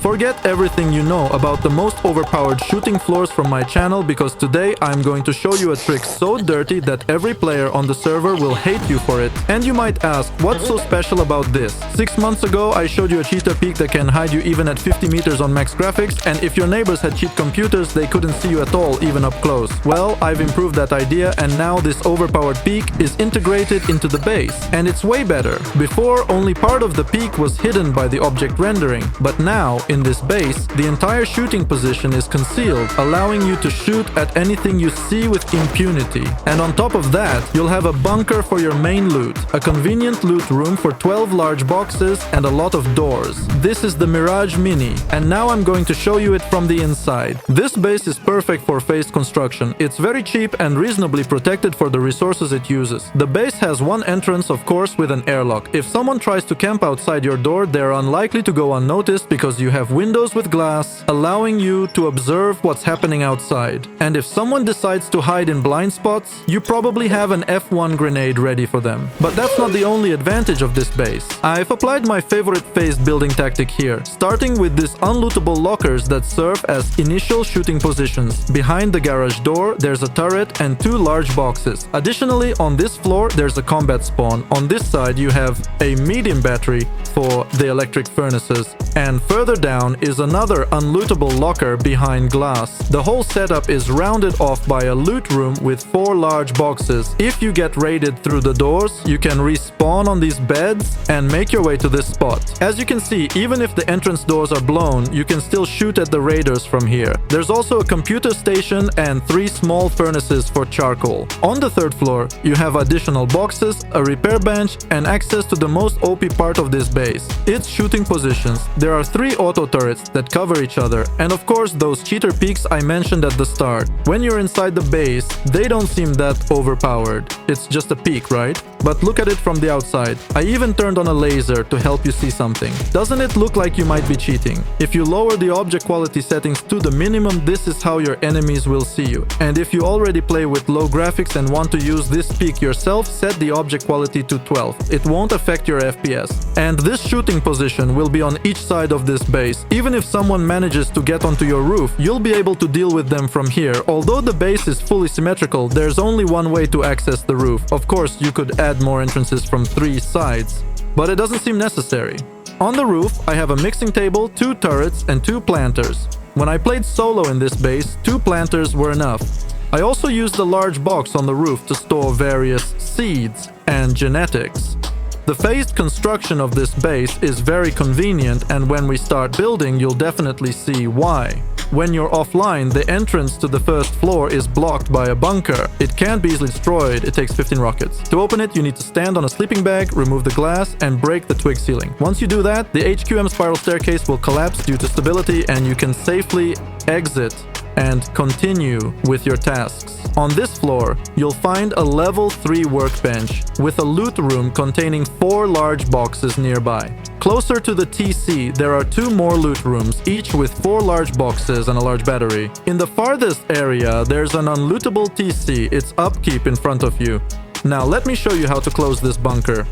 Forget everything you know about the most overpowered shooting floors from my channel, because today I'm going to show you a trick so dirty that every player on the server will hate you for it. And you might ask, what's so special about this? 6 months ago I showed you a cheater peak that can hide you even at 50 meters on max graphics, and if your neighbors had cheat computers they couldn't see you at all, even up close. Well, I've improved that idea, and now this overpowered peak is integrated into the base, and it's way better. Before, only part of the peak was hidden by the object rendering, but now in this base, the entire shooting position is concealed, allowing you to shoot at anything you see with impunity. And on top of that, you'll have a bunker for your main loot, a convenient loot room for 12 large boxes and a lot of doors. This is the MIRAGE Mini, and now I'm going to show you it from the inside. This base is perfect for phased construction. It's very cheap and reasonably protected for the resources it uses. The base has one entrance, of course, with an airlock. If someone tries to camp outside your door, they're unlikely to go unnoticed because you have windows with glass, allowing you to observe what's happening outside. And if someone decides to hide in blind spots, you probably have an F1 grenade ready for them. But that's not the only advantage of this base. I've applied my favorite phased building tactic here, starting with these unlootable lockers that serve as initial shooting positions. Behind the garage door, there's a turret and 2 large boxes. Additionally, on this floor, there's a combat spawn. On this side, you have a medium battery for the electric furnaces, and further down is another unlootable locker behind glass. The whole setup is rounded off by a loot room with 4 large boxes. If you get raided through the doors, you can respawn on these beds and make your way to this spot. As you can see, even if the entrance doors are blown, you can still shoot at the raiders from here. There's also a computer station and 3 small furnaces for charcoal. On the 3rd floor, you have additional boxes, a repair bench, and access to the most OP part of this base, its shooting positions. There are 3 auto turrets that cover each other, and of course those cheater peaks I mentioned at the start. When you're inside the base, they don't seem that overpowered. It's just a peak, right? But look at it from the outside. I even turned on a laser to help you see something. Doesn't it look like you might be cheating? If you lower the object quality settings to the minimum, this is how your enemies will see you. And if you already play with low graphics and want to use this peak yourself, set the object quality to 12. It won't affect your FPS. And this shooting position will be on each side of this base. Even if someone manages to get onto your roof, you'll be able to deal with them from here. Although the base is fully symmetrical, there's only one way to access the roof. Of course, you could add more entrances from 3 sides, but it doesn't seem necessary. On the roof, I have a mixing table, 2 turrets, and 2 planters. When I played solo in this base, 2 planters were enough. I also used a large box on the roof to store various seeds and genetics. The phased construction of this base is very convenient, and when we start building, you'll definitely see why. When you're offline, the entrance to the 1st floor is blocked by a bunker. It can't be easily destroyed. It takes 15 rockets. To open it, you need to stand on a sleeping bag, remove the glass, and break the twig ceiling. Once you do that, the HQM spiral staircase will collapse due to stability, and you can safely exit and continue with your tasks. On this floor, you'll find a level 3 workbench with a loot room containing 4 large boxes nearby. Closer to the TC, there are 2 more loot rooms, each with 4 large boxes and a large battery. In the farthest area, there's an unlootable TC, its upkeep in front of you. Now let me show you how to close this bunker.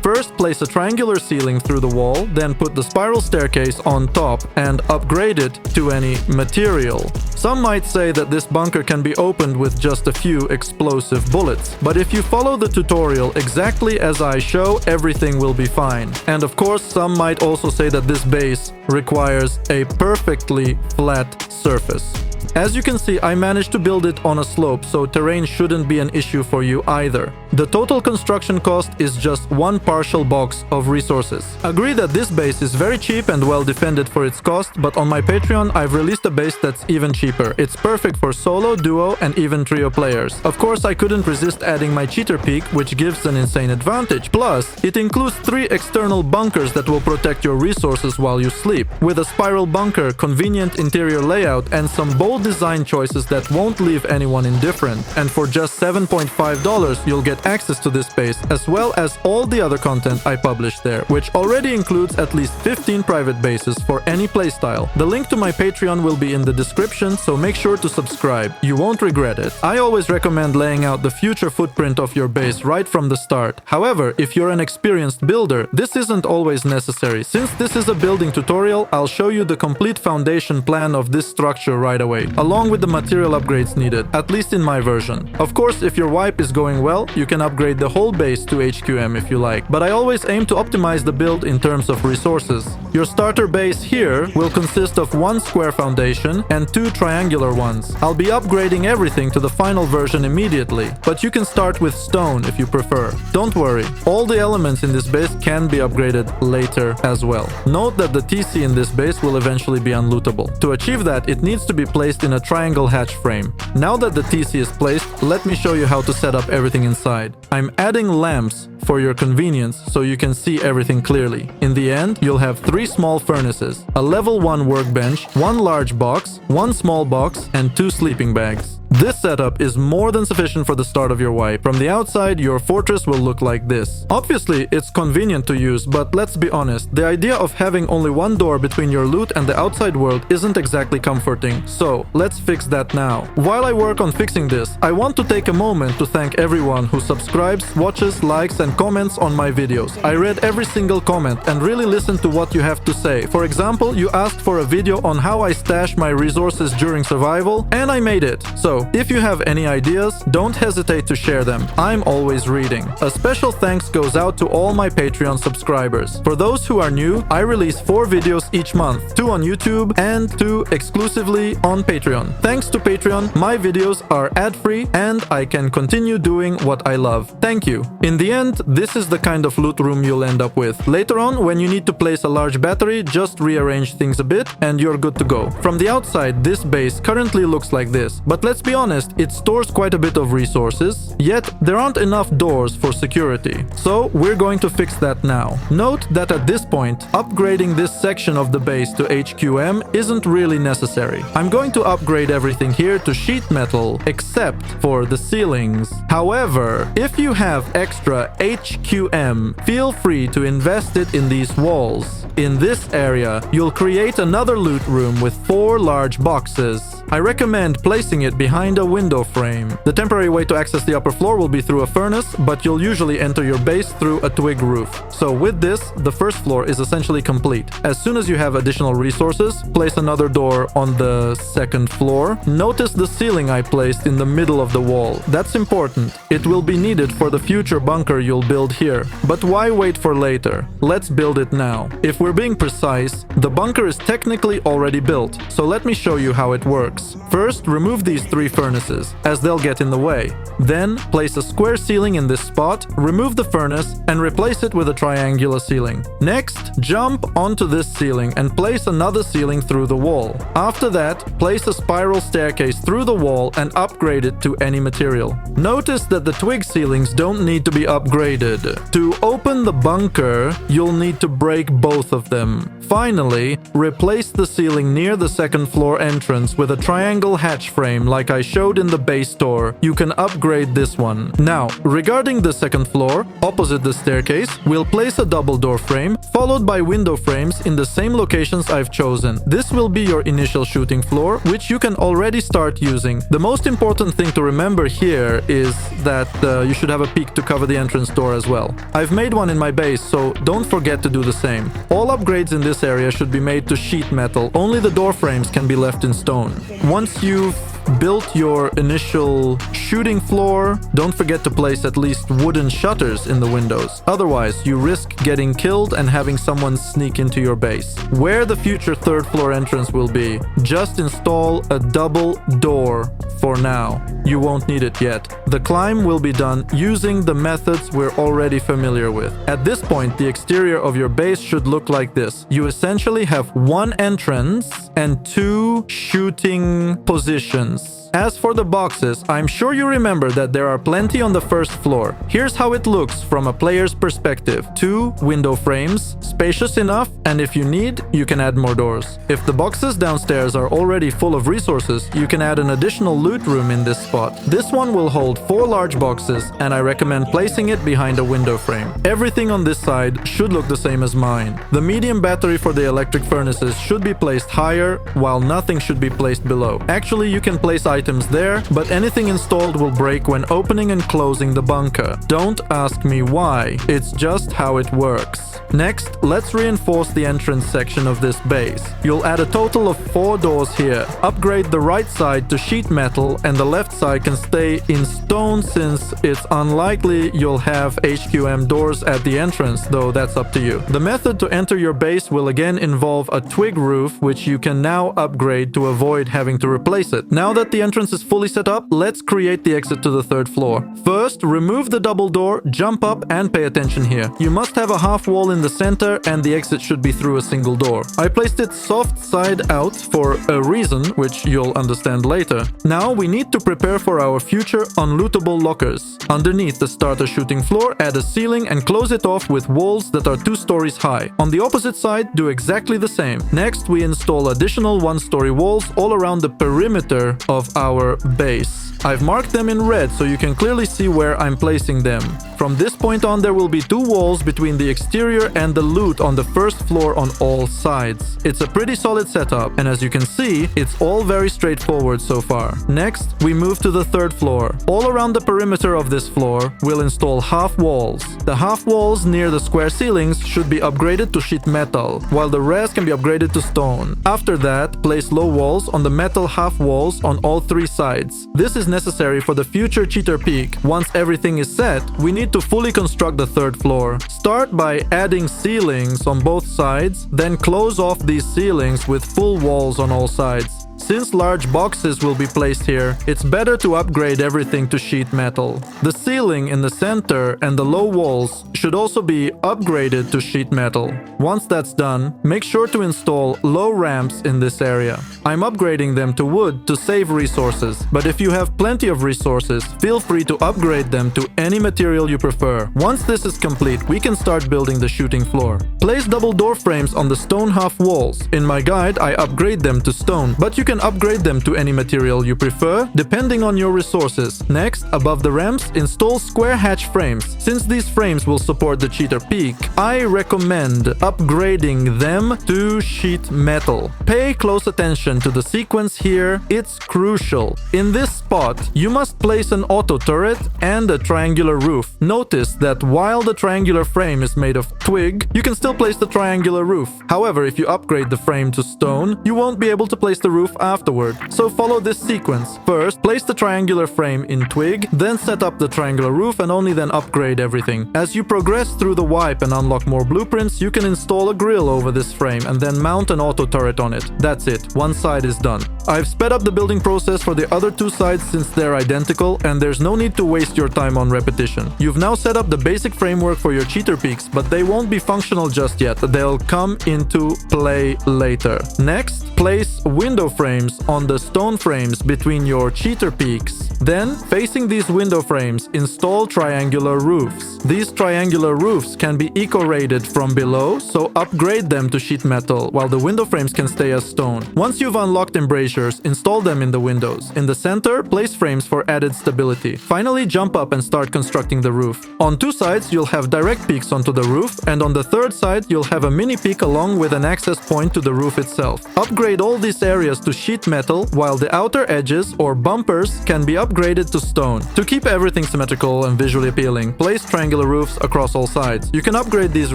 First, place a triangular ceiling through the wall, then put the spiral staircase on top and upgrade it to any material. Some might say that this bunker can be opened with just a few explosive bullets, but if you follow the tutorial exactly as I show, everything will be fine. And of course, some might also say that this base requires a perfectly flat surface. As you can see, I managed to build it on a slope, so terrain shouldn't be an issue for you either. The total construction cost is just 1 partial box of resources. Agree that this base is very cheap and well defended for its cost, but on my Patreon I've released a base that's even cheaper. It's perfect for solo, duo, and even trio players. Of course, I couldn't resist adding my cheater peak, which gives an insane advantage. Plus, it includes 3 external bunkers that will protect your resources while you sleep. With a spiral bunker, convenient interior layout, and some bold design choices that won't leave anyone indifferent. And for just $7.5, you'll get access to this base as well as all the other content I publish there, which already includes at least 15 private bases for any playstyle. The link to my Patreon will be in the description, so make sure to subscribe. You won't regret it. I always recommend laying out the future footprint of your base right from the start. However, if you're an experienced builder, this isn't always necessary. Since this is a building tutorial, I'll show you the complete foundation plan of this structure right away, along with the material upgrades needed, at least in my version. Of course, if your wipe is going well, you can upgrade the whole base to HQM if you like, but I always aim to optimize the build in terms of resources. Your starter base here will consist of one square foundation and two triangular ones. I'll be upgrading everything to the final version immediately, but you can start with stone if you prefer. Don't worry, all the elements in this base can be upgraded later as well. Note that the TC in this base will eventually be unlootable. To achieve that, it needs to be placed in a triangle hatch frame. Now that the TC is placed, let me show you how to set up everything inside. I'm adding lamps for your convenience so you can see everything clearly. In the end, you'll have 3 small furnaces, a level 1 workbench, 1 large box, 1 small box, and 2 sleeping bags. This setup is more than sufficient for the start of your wipe. From the outside, your fortress will look like this. Obviously, it's convenient to use, but let's be honest, the idea of having only one door between your loot and the outside world isn't exactly comforting. So, let's fix that now. While I work on fixing this, I want to take a moment to thank everyone who subscribes, watches, likes, and comments on my videos. I read every single comment and really listened to what you have to say. For example, you asked for a video on how I stash my resources during survival, and I made it. So, if you have any ideas, don't hesitate to share them. I'm always reading. A special thanks goes out to all my Patreon subscribers. For those who are new, I release 4 videos each month, 2 on YouTube and 2 exclusively on Patreon. Thanks to Patreon, my videos are ad-free and I can continue doing what I love. Thank you. In the end, this is the kind of loot room you'll end up with. Later on, when you need to place a large battery, just rearrange things a bit and you're good to go. From the outside, this base currently looks like this, but let's be honest, it stores quite a bit of resources, yet there aren't enough doors for security. So we're going to fix that now. Note that at this point, upgrading this section of the base to HQM isn't really necessary. I'm going to upgrade everything here to sheet metal, except for the ceilings. However, if you have extra HQM, feel free to invest it in these walls. In this area, you'll create another loot room with 4 large boxes. I recommend placing it behind a window frame. The temporary way to access the upper floor will be through a furnace, but you'll usually enter your base through a twig roof. So with this, the first floor is essentially complete. As soon as you have additional resources, place another door on the second floor. Notice the ceiling I placed in the middle of the wall. That's important. It will be needed for the future bunker you'll build here. But why wait for later? Let's build it now. If we're being precise, the bunker is technically already built, so let me show you how it works. First, remove these 3 furnaces, as they'll get in the way. Then, place a square ceiling in this spot, remove the furnace, and replace it with a triangular ceiling. Next, jump onto this ceiling and place another ceiling through the wall. After that, place a spiral staircase through the wall and upgrade it to any material. Notice that the twig ceilings don't need to be upgraded. To open the bunker, you'll need to break both of them. Finally, replace the ceiling near the second floor entrance with a triangle hatch frame like I showed in the base store. You can upgrade this one. Now, regarding the second floor, opposite the staircase, we'll place a double door frame, followed by window frames in the same locations I've chosen. This will be your initial shooting floor, which you can already start using. The most important thing to remember here is that you should have a peak to cover the entrance door as well. I've made one in my base, so don't forget to do the same. All upgrades in this area should be made to sheet metal. Only the door frames can be left in stone. Once you've built your initial shooting floor, don't forget to place at least wooden shutters in the windows. Otherwise, you risk getting killed and having someone sneak into your base. Where the future third floor entrance will be, just install a double door for now. You won't need it yet. The climb will be done using the methods we're already familiar with. At this point, the exterior of your base should look like this. You essentially have 1 entrance and 2 shooting positions. As for the boxes, I'm sure you remember that there are plenty on the first floor. Here's how it looks from a player's perspective. 2 window frames, spacious enough, and if you need, you can add more doors. If the boxes downstairs are already full of resources, you can add an additional loot room in this spot. This one will hold 4 large boxes, and I recommend placing it behind a window frame. Everything on this side should look the same as mine. The medium battery for the electric furnaces should be placed higher, while nothing should be placed below. Actually, you can place items there, but anything installed will break when opening and closing the bunker. Don't ask me why, it's just how it works. Next, let's reinforce the entrance section of this base. You'll add a total of 4 doors here. Upgrade the right side to sheet metal and the left side can stay in stone since it's unlikely you'll have HQM doors at the entrance, though that's up to you. The method to enter your base will again involve a twig roof, which you can now upgrade to avoid having to replace it. Now that the entrance is fully set up, let's create the exit to the 3rd floor. First, remove the double door, jump up and pay attention here. You must have a half wall in the center and the exit should be through a single door. I placed it soft side out for a reason, which you'll understand later. Now we need to prepare for our future unlootable lockers. Underneath the starter shooting floor, add a ceiling and close it off with walls that are 2 stories high. On the opposite side, do exactly the same. Next, we install additional 1-story walls all around the perimeter of our base. I've marked them in red so you can clearly see where I'm placing them. From this point on, there will be 2 walls between the exterior and the loot on the 1st floor on all sides. It's a pretty solid setup, and as you can see, it's all very straightforward so far. Next, we move to the 3rd floor. All around the perimeter of this floor, we'll install half walls. The half walls near the square ceilings should be upgraded to sheet metal, while the rest can be upgraded to stone. After that, place low walls on the metal half walls on all 3 sides. This is necessary for the future cheater peak. Once everything is set, we need to fully construct the 3rd floor. Start by adding ceilings on both sides, then close off these ceilings with full walls on all sides. Since large boxes will be placed here, it's better to upgrade everything to sheet metal. The ceiling in the center and the low walls should also be upgraded to sheet metal. Once that's done, make sure to install low ramps in this area. I'm upgrading them to wood to save resources, but if you have plenty of resources, feel free to upgrade them to any material you prefer. Once this is complete, we can start building the shooting floor. Place double door frames on the stone half walls. In my guide, I upgrade them to stone, but you can upgrade them to any material you prefer, depending on your resources. Next, above the ramps, install square hatch frames. Since these frames will support the cheater peak, I recommend upgrading them to sheet metal. Pay close attention to the sequence here, it's crucial. In this spot, you must place an auto turret and a triangular roof. Notice that while the triangular frame is made of twig, you can still place the triangular roof. However, if you upgrade the frame to stone, you won't be able to place the roof afterward. So follow this sequence. First, place the triangular frame in twig, then set up the triangular roof and only then upgrade everything. As you progress through the wipe and unlock more blueprints, you can install a grill over this frame and then mount an auto turret on it. That's it. One side is done. I've sped up the building process for the other 2 sides since they're identical and there's no need to waste your time on repetition. You've now set up the basic framework for your cheater peaks, but they won't be functional just yet. They'll come into play later. Next, place window frames on the stone frames between your cheater peaks. Then, facing these window frames, install triangular roofs. These triangular roofs can be eco-rated from below, so upgrade them to sheet metal, while the window frames can stay as stone. Once you've unlocked embrasures, install them in the windows. In the center, place frames for added stability. Finally, jump up and start constructing the roof. On 2 sides, you'll have direct peaks onto the roof, and on the 3rd side, you'll have a mini peak along with an access point to the roof itself. Upgrade all these areas to sheet metal, while the outer edges or bumpers can be upgraded to stone. To keep everything symmetrical and visually appealing, place triangular roofs across all sides. You can upgrade these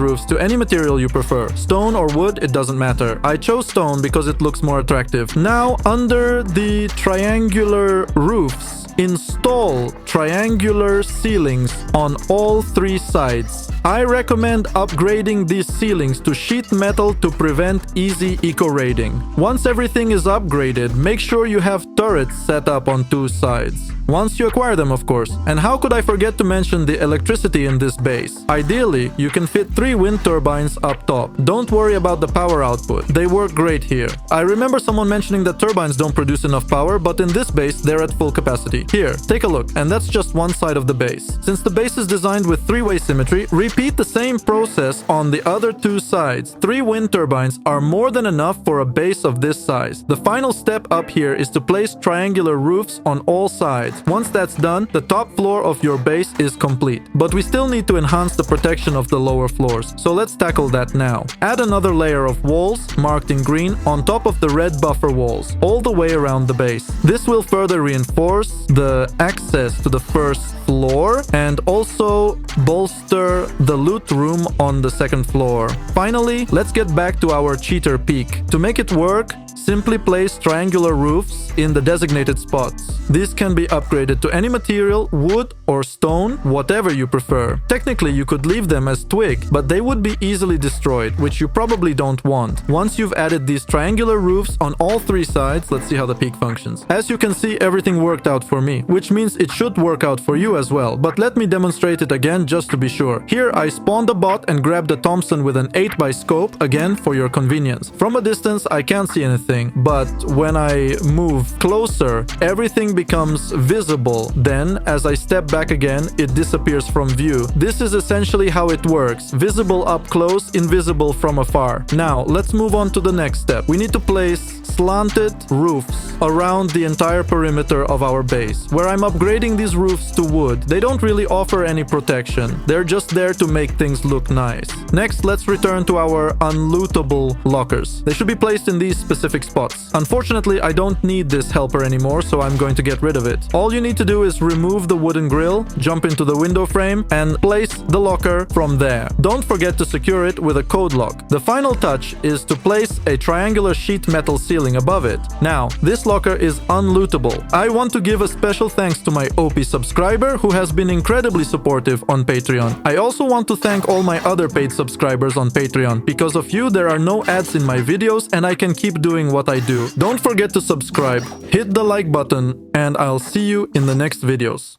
roofs to any material you prefer. Stone or wood, it doesn't matter. I chose stone because it looks more attractive. Now, under the triangular roofs, install triangular ceilings on all 3 sides. I recommend upgrading these ceilings to sheet metal to prevent easy eco-raiding. Once everything is upgraded, make sure you have turrets set up on 2 sides. Once you acquire them, of course. And how could I forget to mention the electricity in this base? Ideally, you can fit 3 wind turbines up top. Don't worry about the power output. They work great here. I remember someone mentioning that turbines don't produce enough power, but in this base, they're at full capacity. Here, take a look, and that's just one side of the base. Since the base is designed with 3-way symmetry, repeat the same process on the other 2 sides. 3 wind turbines are more than enough for a base of this size. The final step up here is to place triangular roofs on all sides. Once that's done, the top floor of your base is complete. But we still need to enhance the protection of the lower floors, so let's tackle that now. Add another layer of walls, marked in green, on top of the red buffer walls, all the way around the base. This will further reinforce the access to the first floor and also bolster the loot room on the second floor. Finally, let's get back to our cheater peak. To make it work, simply place triangular roofs in the designated spots. These can be upgraded to any material, wood or stone, whatever you prefer. Technically, you could leave them as twig, but they would be easily destroyed, which you probably don't want. Once you've added these triangular roofs on all 3 sides, let's see how the peak functions. As you can see, everything worked out for me, which means it should work out for you as well. But let me demonstrate it again just to be sure. Here, I spawned a bot and grabbed a Thompson with an 8x scope, again for your convenience. From a distance, I can't see anything, but when I move closer, everything becomes visible. Then, as I step back again, it disappears from view. This is essentially how it works. Visible up close, invisible from afar. Now, let's move on to the next step. We need to place slanted roofs around the entire perimeter of our base, where I'm upgrading these roofs to wood. They don't really offer any protection. They're just there to make things look nice. Next, let's return to our unlootable lockers. They should be placed in these specific spots. Unfortunately, I don't need this helper anymore, so I'm going to get rid of it. All you need to do is remove the wooden grill, jump into the window frame, and place the locker from there. Don't forget to secure it with a code lock. The final touch is to place a triangular sheet metal ceiling above it. Now, this locker is unlootable. I want to give a special thanks to my OP subscriber who has been incredibly supportive on Patreon. I also want to thank all my other paid subscribers on Patreon. Because of you, there are no ads in my videos and I can keep doing what I do. Don't forget to subscribe, hit the like button, and I'll see you in the next videos.